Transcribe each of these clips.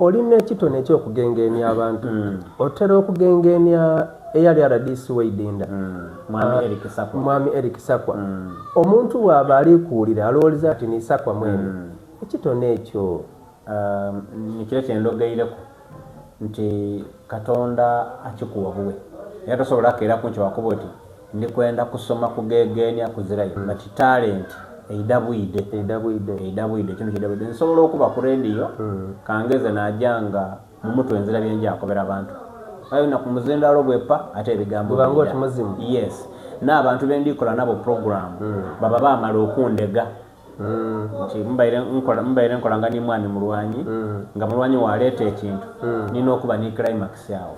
olina ekitone ekyokugengenya abantu otera okugengenya eyali RDC Waidinda mwami Eric Sakwa omuntu bw'aba alikuwulira alowooza ati ni Sakwa mwene ekitone ekyo nikiro kyendogeireko nti Katonda akikuwa buwe era tosobola keera ku nkyo wakuba oti ndikwenda kusoma kugegenya kuzirayo but talent eidabwide kino kidabwide nsobola okuba ku radio kangeze najanga mu mutwe enzira byenja akobera abantu ayo na kumuzendalo bwepa ate ebigambo bango tumuzimu yes n'abantu bendikola nabo program baba bamala okundega nti mbaire nkola nga ni mwani mulwanyi nga mulwanyi waleeta ekintu nina okuba ni climax yawo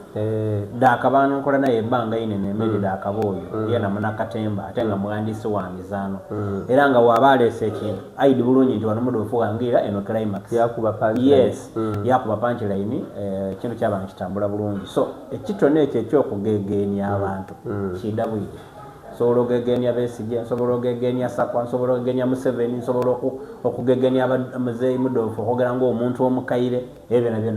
dakabano nkola naye ebbanga inene emeri dakabooyo yena munakatemba ate nga muwandiisi wa mizaano era nga waba aleese ekintu aidi bulungi nti wano mudofu wangira eno climax yakuba punchline yes yakuba punchline ekintu ky'abantu kitambula bulungi so ekitone ekyo ekyokugegenya abantu kidabwide sobola okugegenya Besigye nsobola okugegenya Sakwa nsobola okugegenya Museveni nsobola okugegenya Muzeeyi Mudofu okugera ng'omuntu omukaire ebyo nabyo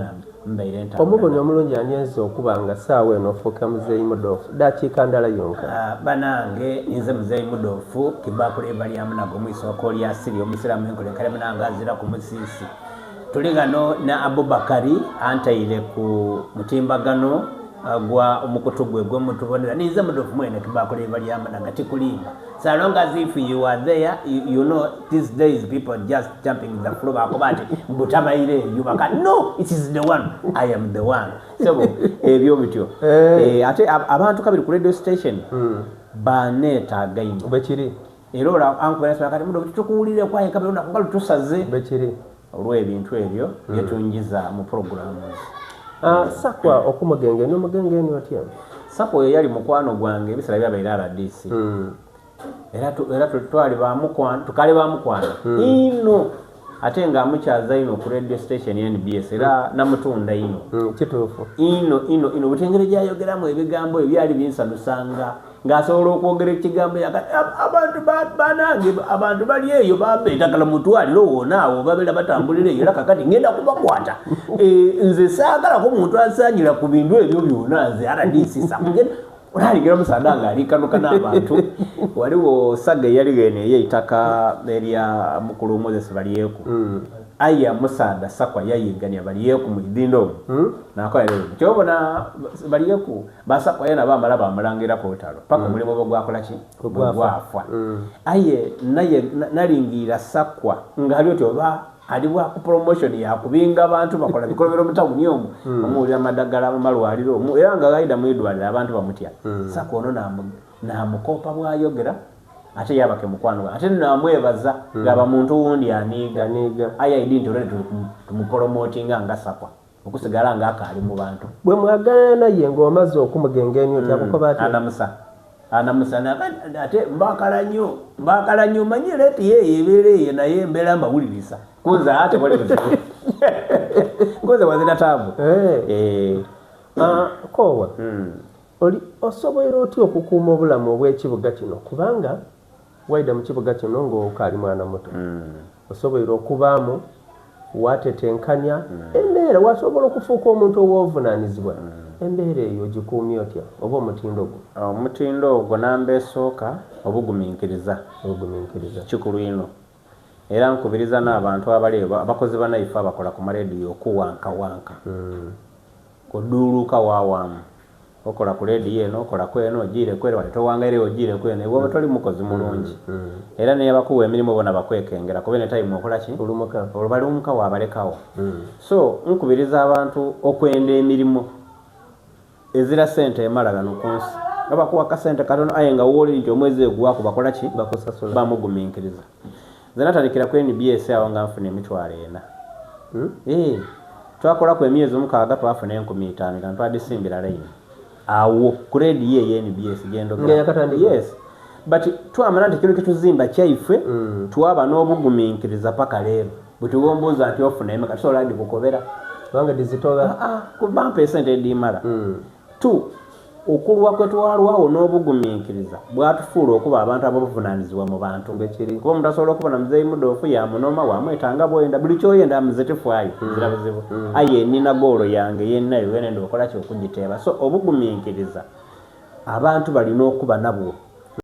mbaire ntambula omubonyi omulungi anyeza okuba nga saawa eno ofuuka Muzeeyi Mudofu dakiika ndala yonka banange nze Muzeeyi Mudofu kibakule balyamu nago mwisoko lya siri omusiramu enkole kale munanga azira ku musisi tuli gano na Abubakari antaire ku mutimbagano agwa omukutu gwe mutubonera nize Mudofu mwene kibakule balyamu naga tikulimba so long as if you are there you know these days people just jumping in the floor bakobati mbutabaire yubaka no it is the one I am the one so ebyo bityo ate abantu kabiri ku radio station baneta againi bekiri erora ankwesa kati Mudofu tukuwulire kwaye kabiri nakungalo tusaze bekiri olwe ebintu ebyo byetunjiza mu program Sakwa okumugenge n'omugenge watya Sakwa oyo yali mukwano gwange ebisala byabaire RDC era twali bamukwano tukale bamukwano ino ate nga amukyaza ino ku radio station ya NBS era namutunda ino kituufu ino butengere gyayogeramu ebigambo ebyali binsanusanga ng'asobola okwogera ekigambo abantu banange abantu bali eyo babeetagala mutwaliro wonaawo babeera batambulira eyo era kakati ngenda kubakwata nze saagalako muntu asaanyira ku bintu ebyo byonna nze RDC samugenda olaligira musanda nga alikanuka n'abantu waliwo saga eyaligeene ey'eitaka erya mukulu Moses Balyeku aya musanda Sakwa yayingania Balyeku mu idindo nakola lero kyobona Balyeku basakwa yena bamala bamulangira ko talo paka mulimo bwo gwakola ki gwafa aye naye nalingira Sakwa ngalyo toba aliwa ku promotion ya kubinga abantu bakola bikolobero mutawuni omu omuli amadagala amalwaliro era nga gaida mwidwalira abantu bamutya Sakwa ono namukopa bwayogera ate yabake mukwano ate namwebaza ngaba muntu wundi aniga aya idinto rere tumupromotinga nga Sakwa okusigala nga akali mu bantu bwe mwagana naye ng'omaze okumugengenyo tyakukoba ati anamusa ate mbakala nnyo manyire eti yeye ebeereye naye mbeera mbawulirisa kunza ate kunza wazina tabu kowa oli osobola otya okukuuma obulamu obw'ekibuga kino kubanga waida mu kibuga kino ng'okaali mwana muto osobola okubaamu watetenkanya embeera wasobola okufuuka omuntu ow'ovunaanyizibwa embeera eyo gikuumye otya oba omutindo ogwo namba esooka obugumiikiriza kikulu ino era nkubiriza n'abantu abali abakozi banaife abakola ku marediyo okuwankawanka kuduuluka waawamu okola ku rediyo eno okola kweno ogiire kwere wali towangaire ogiire kweno ewe toli mukozi mulungi era naye abakuwa emirimu bona bakwekengera kuba netime okola ki olubalumuka waabalekawo so nkubiriza abantu okwenda emirimu ezira sente emala gano ku nsi abakuwa kasente katono aye nga wooli nti omwezi egwako bakola ki bakusasula bamugumiikiriza nze natandikira ku NBS awo nga nfuna emitwalo 4 twakola ku emyezi 6 twafuna 15,000 nga ntwadisimbira layini awo ku rediyo ye NBS yes but twamala nti kino kituzimba kyaife twaba n'obugumiikiriza paka leero bwe tuwombuuza nti ofuna emeka tusobola ndi kukobera kubanga dizitoba kubampa esente edimala okulwa kwe twalwawo n'obugumiikiriza bwatufuula okuba abantu ababuvunaanyizibwa mu bantu kuba omuntu asobola okubona muzeeyi Mudoofu yamunoma wamwetanga bwenda buli kyoyenda muzetefaayo nzira buzibu aye nina goolo yange yennayo wenenda okola kyokugiteeba so obugumiikiriza abantu balina okuba nabwo